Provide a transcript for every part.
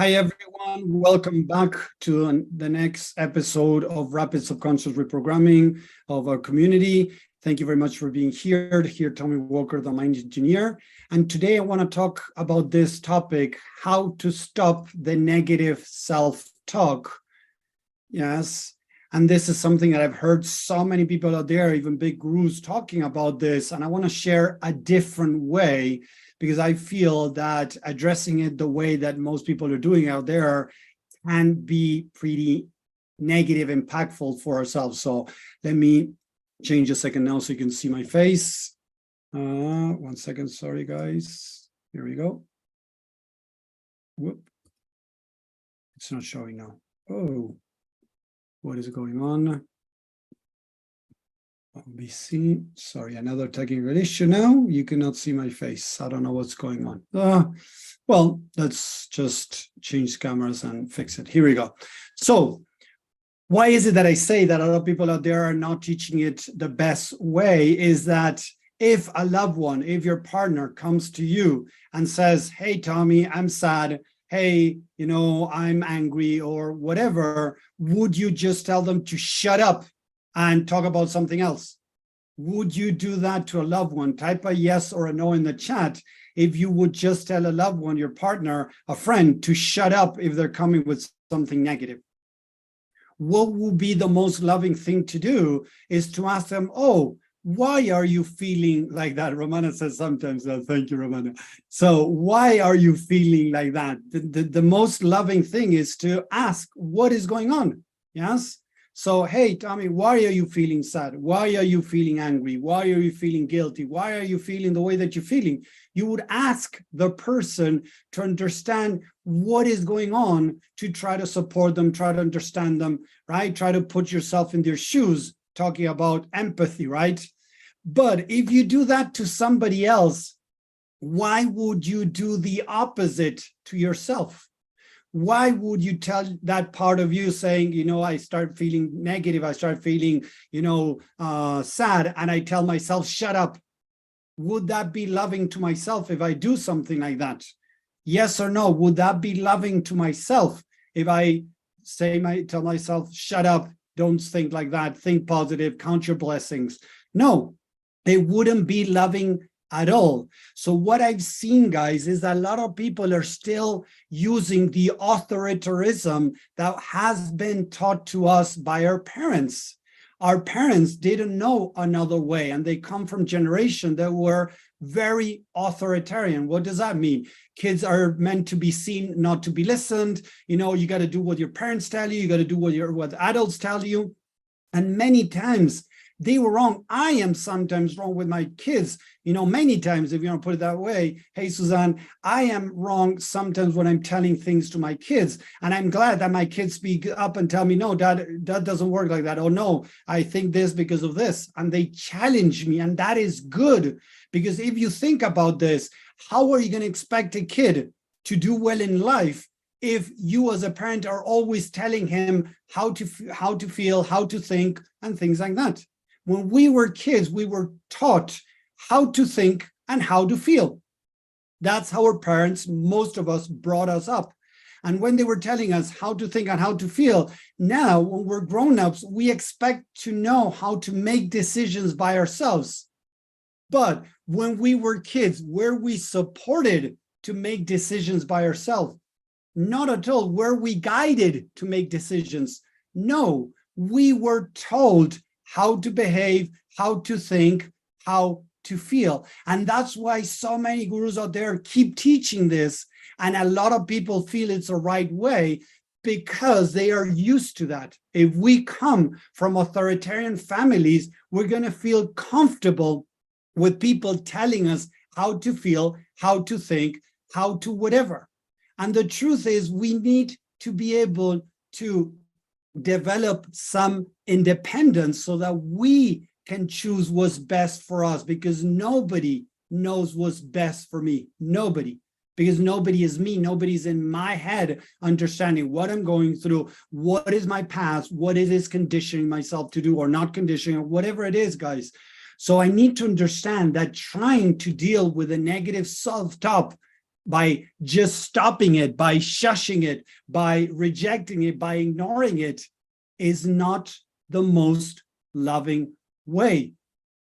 Hi, everyone. Welcome back to the next episode of Rapid Subconscious Reprogramming of our community. Thank you very much for being here. Here, Tommy Walker, the Mind Engineer. And today I want to talk about this topic, how to stop the negative self-talk. Yes. And this is something that I've heard so many people out there, even big gurus, talking about this. And I want to share a different way, because I feel that addressing it the way that most people are doing out there can be pretty negative, impactful for ourselves. So let me change a second now so you can see my face. 1 second, sorry guys. Here we go. Whoop. It's not showing now. Oh, what is going on? OBC, sorry, another technical issue now. You cannot see my face. I don't know what's going on. Well, let's just change cameras and fix it. Here we go. So why is it that I say that a lot of people out there are not teaching it the best way? Is that if a loved one, if your partner comes to you and says, hey, Tommy, I'm sad. Hey, I'm angry or whatever, would you just tell them to shut up and talk about something else? Would you do that to a loved one? Type a yes or a no in the chat if you would just tell a loved one, your partner, a friend, to shut up if they're coming with something negative. What would be the most loving thing to do is to ask them, oh, why are you feeling like that? Romana says sometimes, thank you, Romana. So why are you feeling like that? The most loving thing is to ask, what is going on? Yes. So, hey, Tommy, why are you feeling sad? Why are you feeling angry? Why are you feeling guilty? Why are you feeling the way that you're feeling? You would ask the person to understand what is going on, to try to support them, try to understand them, right? Try to put yourself in their shoes, talking about empathy, right? But if you do that to somebody else, why would you do the opposite to yourself? Why would you tell that part of you saying, I start feeling negative, I start feeling, sad, and I tell myself, shut up? Would that be loving to myself if I do something like that? Yes or no? Would that be loving to myself if I tell myself, shut up, don't think like that, think positive, count your blessings? No, it wouldn't be loving at all. So what I've seen, guys, is that a lot of people are still using the authoritarianism that has been taught to us by our parents. Our parents didn't know another way, and they come from generations that were very authoritarian. What does that mean? Kids are meant to be seen, not to be listened. You got to do what your parents tell you. You got to do what adults tell you. And many times they were wrong. I am sometimes wrong with my kids, many times, if you want to put it that way. Hey, Suzanne, I am wrong sometimes when I'm telling things to my kids. And I'm glad that my kids speak up and tell me, no, Dad, that doesn't work like that. Oh, no, I think this because of this. And they challenge me. And that is good, because if you think about this, how are you going to expect a kid to do well in life if you as a parent are always telling him how to feel, how to think, and things like that? When we were kids, we were taught how to think and how to feel. That's how our parents, most of us, brought us up. And when they were telling us how to think and how to feel, now when we're grown-ups, we expect to know how to make decisions by ourselves. But when we were kids, were we supported to make decisions by ourselves? Not at all. Were we guided to make decisions? No, we were told how to behave, how to think, how to feel. And that's why so many gurus out there keep teaching this. And a lot of people feel it's the right way because they are used to that. If we come from authoritarian families, we're going to feel comfortable with people telling us how to feel, how to think, how to whatever. And the truth is, we need to be able to develop some independence so that we can choose what's best for us, because nobody knows what's best for me. Nobody. Because nobody is me. Nobody's in my head understanding what I'm going through, what is my past, what it is conditioning myself to do or not conditioning, or whatever it is, guys. So I need to understand that trying to deal with a negative self-talk by just stopping it, by shushing it, by rejecting it, by ignoring it, is not the most loving way.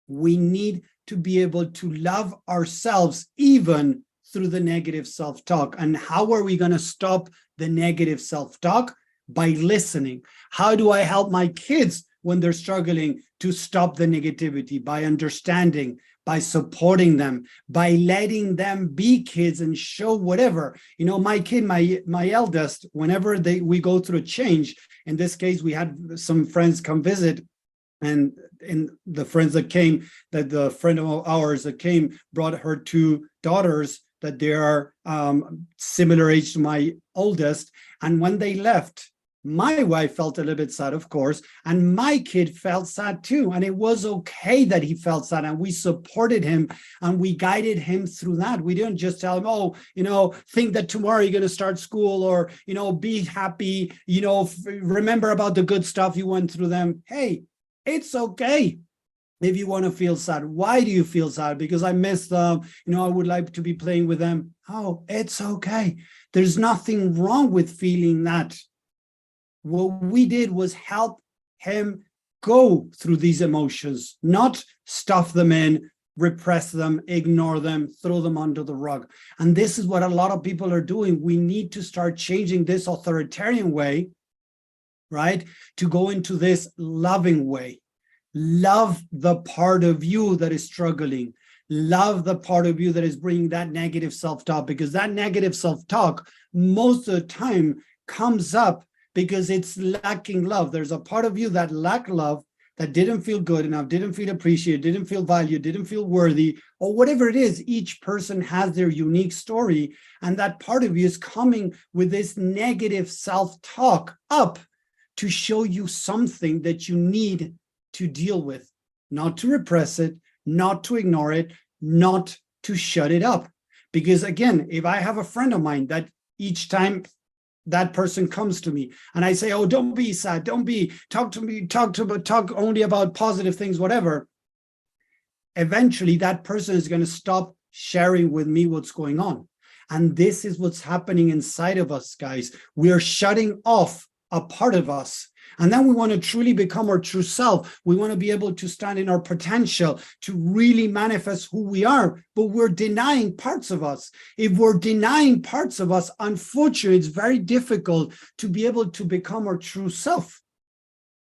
We need to be able to love ourselves even through the negative self-talk. And how are we going to stop the negative self-talk? By listening. How do I help my kids when they're struggling to stop the negativity? By understanding, by supporting them, by letting them be kids and show whatever. You know, my kid, my eldest, whenever we go through a change, in this case, we had some friends come visit, and the friends that came, that the friend of ours that came brought her two daughters that they are similar age to my oldest. And when they left, my wife felt a little bit sad, of course, and my kid felt sad too. And it was okay that he felt sad, and we supported him and we guided him through that. We didn't just tell him, oh, you know, think that tomorrow you're going to start school, or, you know, be happy, you know, remember about the good stuff you went through them. Hey, it's okay if you want to feel sad. Why do you feel sad? Because I miss them, you know, I would like to be playing with them. Oh, it's okay. There's nothing wrong with feeling that. What we did was help him go through these emotions, not stuff them in, repress them, ignore them, throw them under the rug. And this is what a lot of people are doing. We need to start changing this authoritarian way, right, to go into this loving way. Love the part of you that is struggling. Love the part of you that is bringing that negative self-talk, because that negative self-talk most of the time comes up because it's lacking love. There's a part of you that lacked love, that didn't feel good enough, didn't feel appreciated, didn't feel valued, didn't feel worthy, or whatever it is. Each person has their unique story, and that part of you is coming with this negative self-talk up to show you something that you need to deal with, not to repress it, not to ignore it, not to shut it up. Because again, if I have a friend of mine that each time that person comes to me and I say, oh, don't be sad, don't be, talk only about positive things, whatever, eventually that person is going to stop sharing with me what's going on. And this is what's happening inside of us, guys. We are shutting off a part of us. And then we want to truly become our true self. We want to be able to stand in our potential, to really manifest who we are, but we're denying parts of us. If we're denying parts of us, unfortunately, it's very difficult to be able to become our true self.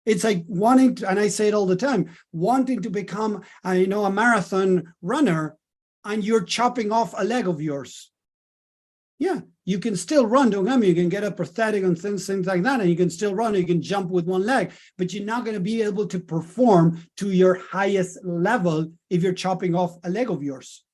It's like wanting to, and I say it all the time, wanting to become, a marathon runner, and you're chopping off a leg of yours. Yeah, you can still run, don't get me, you can get a prosthetic and things like that, and you can still run, you can jump with one leg, but you're not going to be able to perform to your highest level if you're chopping off a leg of yours.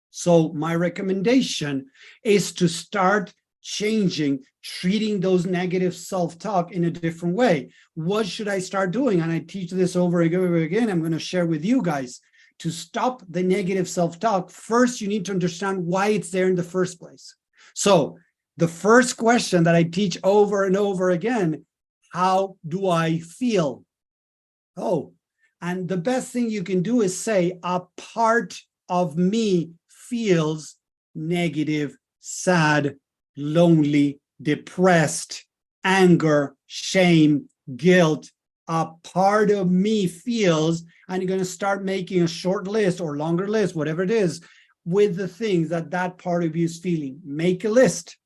So my recommendation is to start changing, treating those negative self-talk in a different way. What should I start doing? And I teach this over and over again. I'm going to share with you guys. To stop the negative self-talk, first you need to understand why it's there in the first place. So the first question that I teach over and over again, how do I feel? Oh, and the best thing you can do is say, a part of me feels negative, sad, lonely, depressed, anger, shame, guilt. A part of me feels, and you're going to start making a short list or longer list, whatever it is, with the things that that part of you is feeling. Make a list,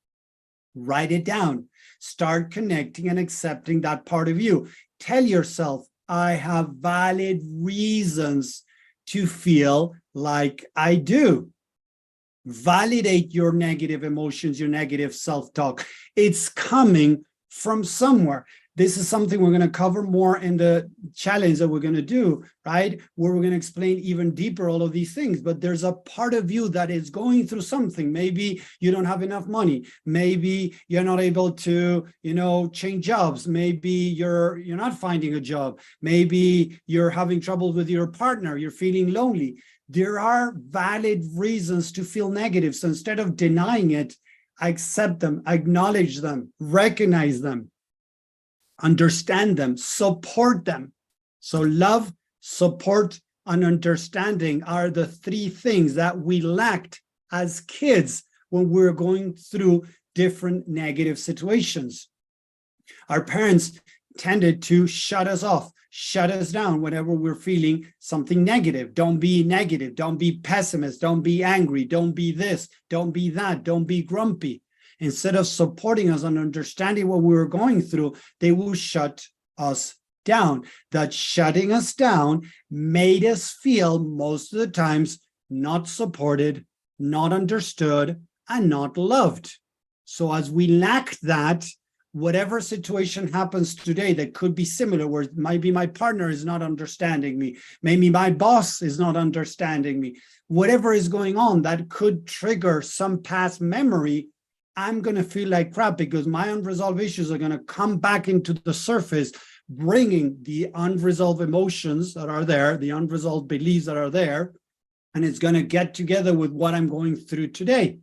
write it down, start connecting and accepting that part of you. Tell yourself, I have valid reasons to feel like I do. Validate your negative emotions, your negative self-talk. It's coming from somewhere. This is something we're going to cover more in the challenge that we're going to do, right? Where we're going to explain even deeper all of these things. But there's a part of you that is going through something. Maybe you don't have enough money. Maybe you're not able to, change jobs. Maybe you're not finding a job. Maybe you're having trouble with your partner. You're feeling lonely. There are valid reasons to feel negative. So instead of denying it, accept them, acknowledge them, recognize them. Understand them, support them. So love, support, and understanding are the three things that we lacked as kids when we're going through different negative situations. Our parents tended to shut us off, shut us down whenever we're feeling something negative. Don't be negative. Don't be pessimist. Don't be angry. Don't be this. Don't be that. Don't be grumpy. Instead of supporting us and understanding what we were going through, they will shut us down. That shutting us down made us feel most of the times not supported, not understood, and not loved. So as we lack that, whatever situation happens today that could be similar, where maybe my partner is not understanding me, maybe my boss is not understanding me, whatever is going on that could trigger some past memory, I'm going to feel like crap because my unresolved issues are going to come back into the surface, bringing the unresolved emotions that are there, the unresolved beliefs that are there, and it's going to get together with what I'm going through today.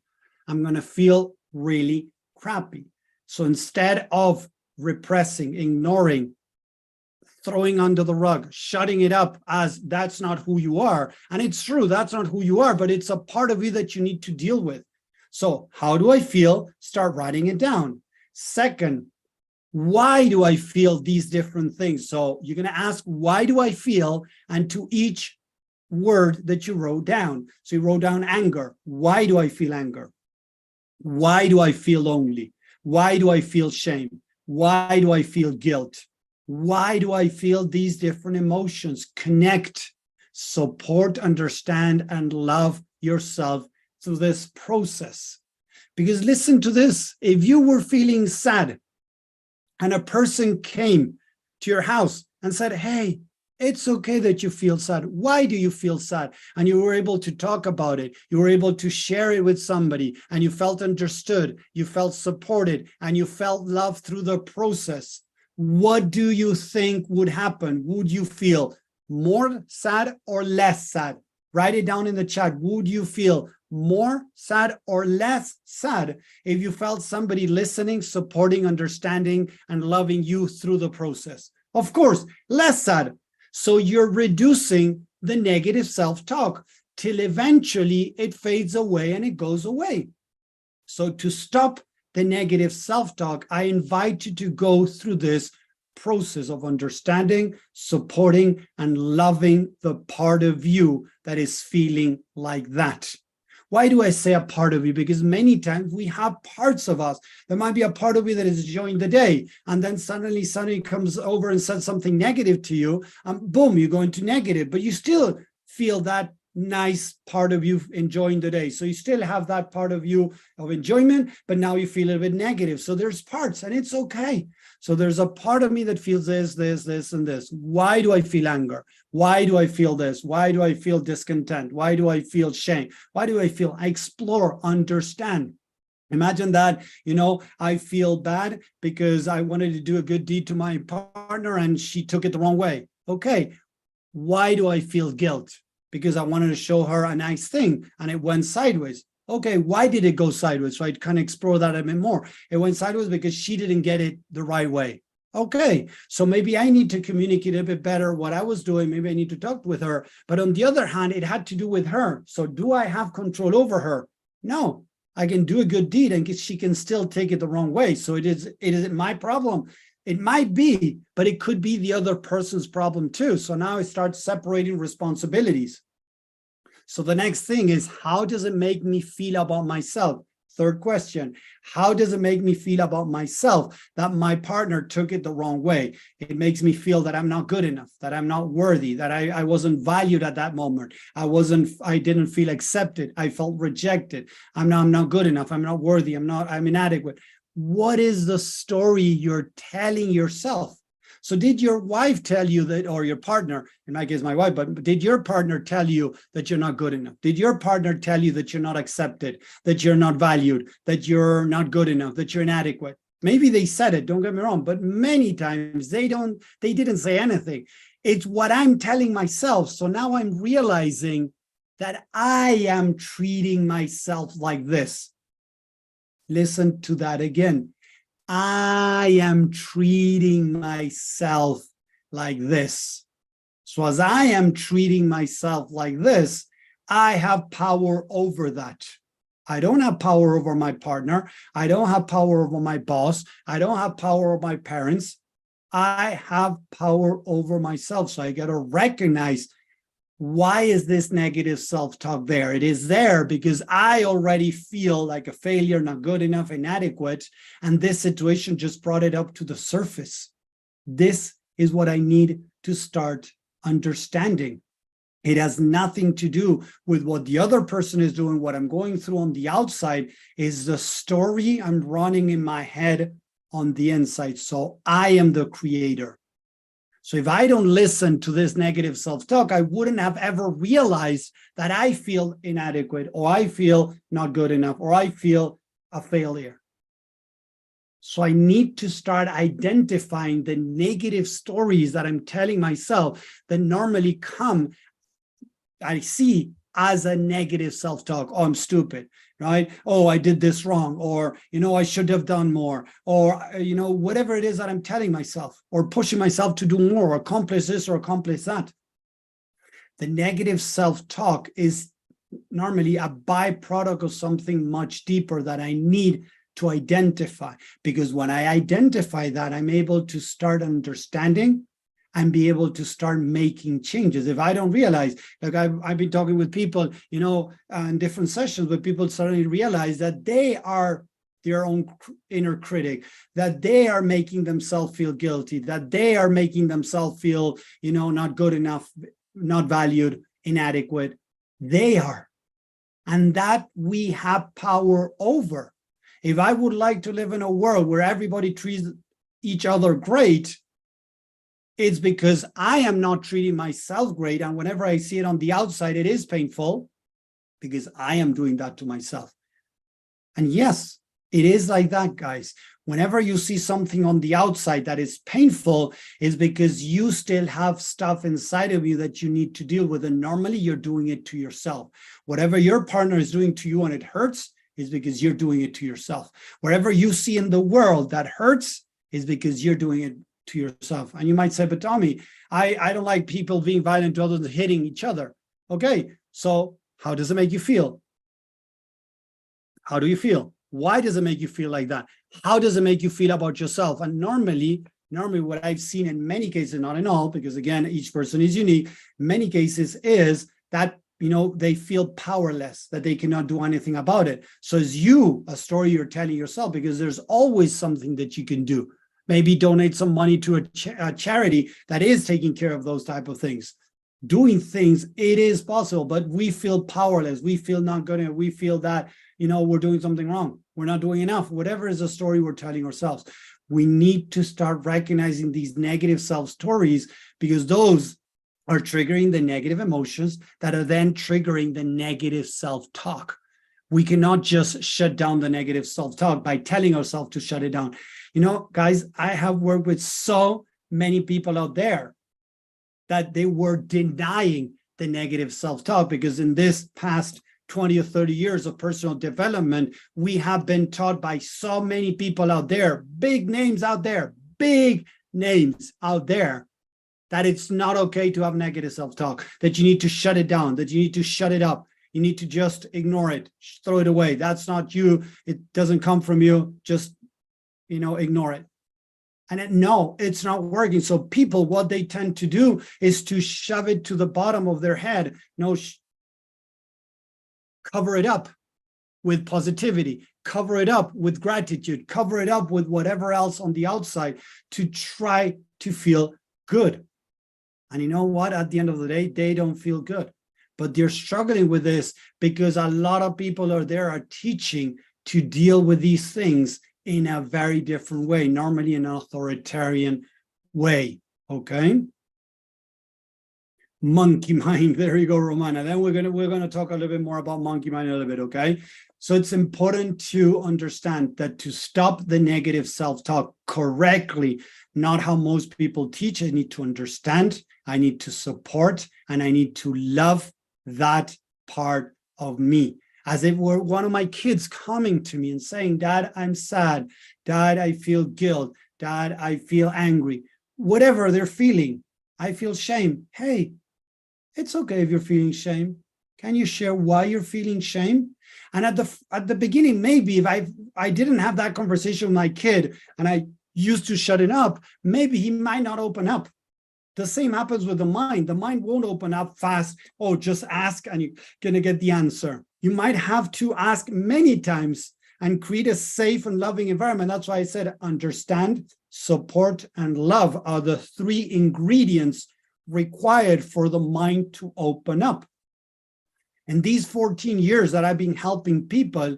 I'm going to feel really crappy. So instead of repressing, ignoring, throwing under the rug, shutting it up as that's not who you are, and it's true, that's not who you are, but it's a part of you that you need to deal with. So how do I feel? Start writing it down. Second, why do I feel these different things? So you're going to ask, why do I feel? And to each word that you wrote down. So you wrote down anger. Why do I feel anger? Why do I feel lonely? Why do I feel shame? Why do I feel guilt? Why do I feel these different emotions? Connect, support, understand, and love yourself through this process. Because listen to this, if you were feeling sad and a person came to your house and said, hey, it's okay that you feel sad. Why do you feel sad? And you were able to talk about it. You were able to share it with somebody and you felt understood, you felt supported, and you felt love through the process. What do you think would happen? Would you feel more sad or less sad? Write it down in the chat. Would you feel more sad or less sad if you felt somebody listening, supporting, understanding, and loving you through the process? Of course, less sad. So you're reducing the negative self-talk till eventually it fades away and it goes away. So to stop the negative self-talk, I invite you to go through this process of understanding, supporting, and loving the part of you that is feeling like that. Why do I say a part of you? Because many times we have parts of us. There might be a part of you that is enjoying the day, and then suddenly somebody comes over and says something negative to you, and boom, you go into negative, but you still feel that nice part of you enjoying the day. So you still have that part of you of enjoyment, but now you feel a bit negative. So there's parts, and it's okay. So there's a part of me that feels this, and this. Why do I feel anger? Why do I feel this? Why do I feel discontent? Why do I feel shame? Why do I feel? I explore, understand. Imagine that, I feel bad because I wanted to do a good deed to my partner and she took it the wrong way. Okay, why do I feel guilt? Because I wanted to show her a nice thing and it went sideways. Okay, why did it go sideways? So I kind of explore that a bit more. It went sideways because she didn't get it the right way. Okay, so maybe I need to communicate a bit better what I was doing. Maybe I need to talk with her. But on the other hand, it had to do with her. So do I have control over her? No, I can do a good deed and she can still take it the wrong way. So it is my problem. It might be, but it could be the other person's problem too. So now I start separating responsibilities. So the next thing is, how does it make me feel about myself? Third question, how does it make me feel about myself that my partner took it the wrong way? It makes me feel that I'm not good enough, that I'm not worthy, that I wasn't valued at that moment. I didn't feel accepted. I felt rejected. I'm not good enough. I'm not worthy. I'm inadequate. What is the story you're telling yourself? So did your wife tell you that, or your partner, in my case, my wife, but did your partner tell you that you're not good enough? Did your partner tell you that you're not accepted, that you're not valued, that you're not good enough, that you're inadequate? Maybe they said it, don't get me wrong, but many times they didn't say anything. It's what I'm telling myself. So now I'm realizing that I am treating myself like this. Listen to that again. I am treating myself like this. So as I am treating myself like this, I have power over that. I don't have power over my partner. I don't have power over my boss. I don't have power over my parents. I have power over myself. So I got to recognize, why is this negative self-talk there? It is there because I already feel like a failure, not good enough, inadequate. And this situation just brought it up to the surface. This is what I need to start understanding. It has nothing to do with what the other person is doing. What I'm going through on the outside is the story I'm running in my head on the inside. So I am the creator. So if I don't listen to this negative self-talk, I wouldn't have ever realized that I feel inadequate, or I feel not good enough, or I feel a failure. So I need to start identifying the negative stories that I'm telling myself that normally come, I see as a negative self-talk. Oh, I'm stupid, right? Oh, I did this wrong, or, I should have done more, or, whatever it is that I'm telling myself, or pushing myself to do more, or accomplish this or accomplish that. The negative self-talk is normally a byproduct of something much deeper that I need to identify, because when I identify that, I'm able to start understanding and be able to start making changes. If I don't realize, like I've been talking with people, in different sessions, where people suddenly realize that they are their own inner critic, that they are making themselves feel guilty, that they are making themselves feel, not good enough, not valued, inadequate. They are. And that we have power over. If I would like to live in a world where everybody treats each other great, it's because I am not treating myself great. And whenever I see it on the outside, it is painful because I am doing that to myself. And yes, it is like that, guys. Whenever you see something on the outside that is painful, is because you still have stuff inside of you that you need to deal with. And normally you're doing it to yourself. Whatever your partner is doing to you and it hurts is because you're doing it to yourself. Whatever you see in the world that hurts is because you're doing it to yourself. And you might say, but Tommy, I don't like people being violent to others and hitting each other. Okay, so how does it make you feel? How do you feel? Why does it make you feel like that? How does it make you feel about yourself? And normally what I've seen in many cases, not in all, because again, each person is unique, many cases is that, they feel powerless, that they cannot do anything about it. So it's a story you're telling yourself, because there's always something that you can do. Maybe donate some money to a charity that is taking care of those type of things. Doing things, it is possible, but we feel powerless. We feel not good enough. We feel that, we're doing something wrong. We're not doing enough. Whatever is the story we're telling ourselves. We need to start recognizing these negative self-stories, because those are triggering the negative emotions that are then triggering the negative self-talk. We cannot just shut down the negative self-talk by telling ourselves to shut it down. Guys, I have worked with so many people out there that they were denying the negative self-talk, because in this past 20 or 30 years of personal development, we have been taught by so many people out there, big names out there, that it's not okay to have negative self-talk, that you need to shut it down, that you need to shut it up. You need to just ignore it, throw it away. That's not you. It doesn't come from you. Just, ignore it. And no, it's not working. So people, what they tend to do is to shove it to the bottom of their head. Cover it up with positivity, cover it up with gratitude, cover it up with whatever else on the outside to try to feel good. And you know what? At the end of the day, they don't feel good. But they're struggling with this because a lot of people are teaching to deal with these things in a very different way, normally an authoritarian way, okay? Monkey mind, there you go, Romana. Then we're gonna talk a little bit more about monkey mind a little bit, okay? So it's important to understand that to stop the negative self-talk correctly, not how most people teach, I need to understand, I need to support, and I need to love that part of me. As if were one of my kids coming to me and saying, Dad, I'm sad. Dad, I feel guilt. Dad, I feel angry. Whatever they're feeling, I feel shame. Hey, it's okay if you're feeling shame. Can you share why you're feeling shame? And at the beginning, maybe if I didn't have that conversation with my kid and I used to shut it up, maybe he might not open up. The same happens with the mind. The mind won't open up fast. Oh, just ask and you're going to get the answer. You might have to ask many times and create a safe and loving environment. That's why I said understand, support, and love are the 3 ingredients required for the mind to open up. In these 14 years that I've been helping people,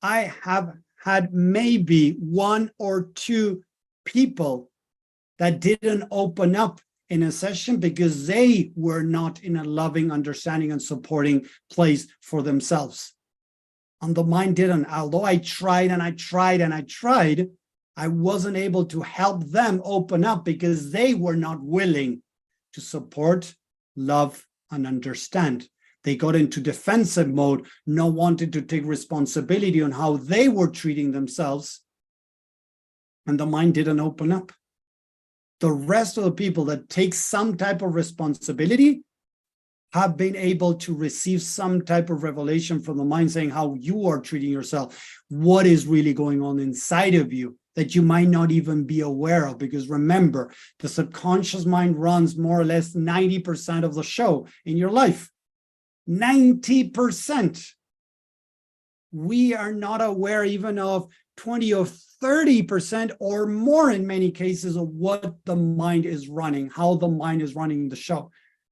I have had maybe 1 or 2 people that didn't open up in a session because they were not in a loving, understanding, and supporting place for themselves. And the mind didn't. Although I tried and I tried and I tried, I wasn't able to help them open up because they were not willing to support, love, and understand. They got into defensive mode, not wanting to take responsibility on how they were treating themselves, and the mind didn't open up. The rest of the people that take some type of responsibility have been able to receive some type of revelation from the mind saying how you are treating yourself, what is really going on inside of you that you might not even be aware of. Because remember, the subconscious mind runs more or less 90% of the show in your life. 90%. We are not aware even of 20 or 30% or more in many cases of what the mind is running, how the mind is running the show.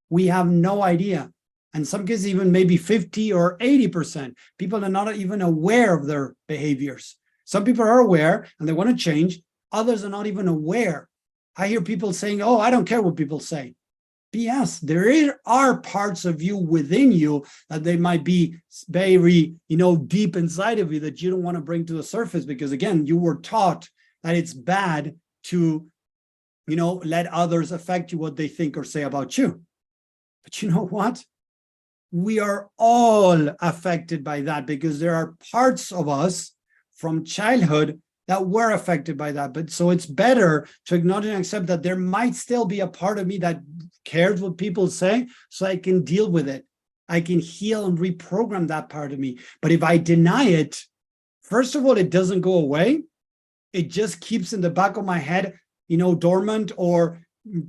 We have no idea. In some cases, even maybe 50 or 80%. People are not even aware of their behaviors. Some people are aware and they want to change. Others are not even aware. I hear people saying, oh, I don't care what people say. BS. There are parts of you within you that they might be very, deep inside of you that you don't want to bring to the surface because, again, you were taught that it's bad to, let others affect you, what they think or say about you. But you know what? We are all affected by that because there are parts of us from childhood that were affected by that. But so it's better to acknowledge and accept that there might still be a part of me that cares what people say, so I can deal with it. I can heal and reprogram that part of me. But if I deny it, first of all, it doesn't go away. It just keeps in the back of my head, dormant or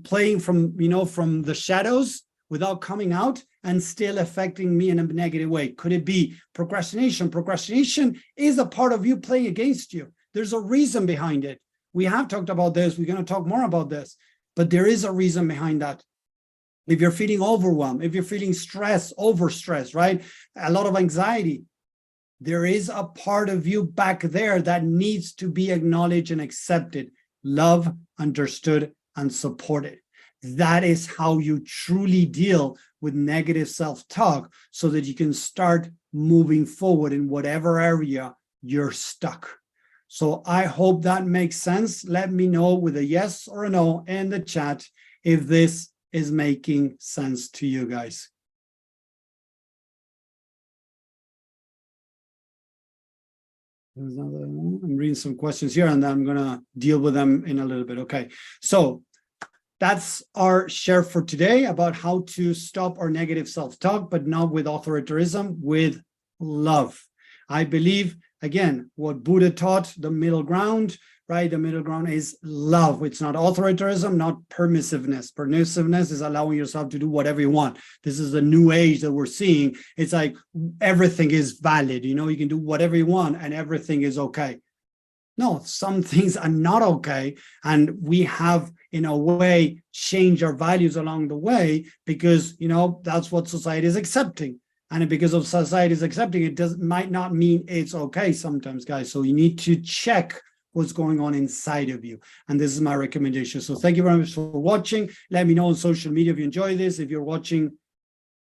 playing from the shadows without coming out and still affecting me in a negative way. Could it be procrastination? Procrastination is a part of you playing against you. There's a reason behind it. We have talked about this. We're going to talk more about this, but there is a reason behind that. If you're feeling overwhelmed, if you're feeling stress, overstress, right? A lot of anxiety, there is a part of you back there that needs to be acknowledged and accepted, loved, understood, and supported. That is how you truly deal with negative self-talk so that you can start moving forward in whatever area you're stuck. So I hope that makes sense. Let me know with a yes or a no in the chat if this is making sense to you guys. I'm reading some questions here and then I'm going to deal with them in a little bit. Okay, so that's our share for today about how to stop our negative self-talk, but not with authoritarianism, with love. I believe, again, what Buddha taught, the middle ground, right? The middle ground is love. It's not authoritarianism, not permissiveness. Permissiveness is allowing yourself to do whatever you want. This is the new age that we're seeing. It's like everything is valid. You can do whatever you want and everything is okay. No, some things are not okay. And we have, in a way, changed our values along the way because, that's what society is accepting. And because of society is accepting, it might not mean it's okay sometimes, guys. So you need to check what's going on inside of you. And this is my recommendation. So thank you very much for watching. Let me know on social media if you enjoy this. If you're watching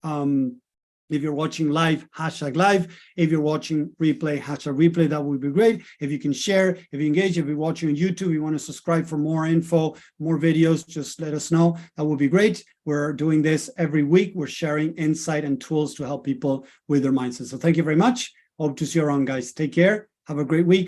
live, hashtag live. If you're watching replay, hashtag replay. That would be great. If you can share, if you engage, if you're watching on YouTube, you want to subscribe for more info, more videos, just let us know. That would be great. We're doing this every week. We're sharing insight and tools to help people with their mindset. So thank you very much. Hope to see you around, guys. Take care. Have a great week.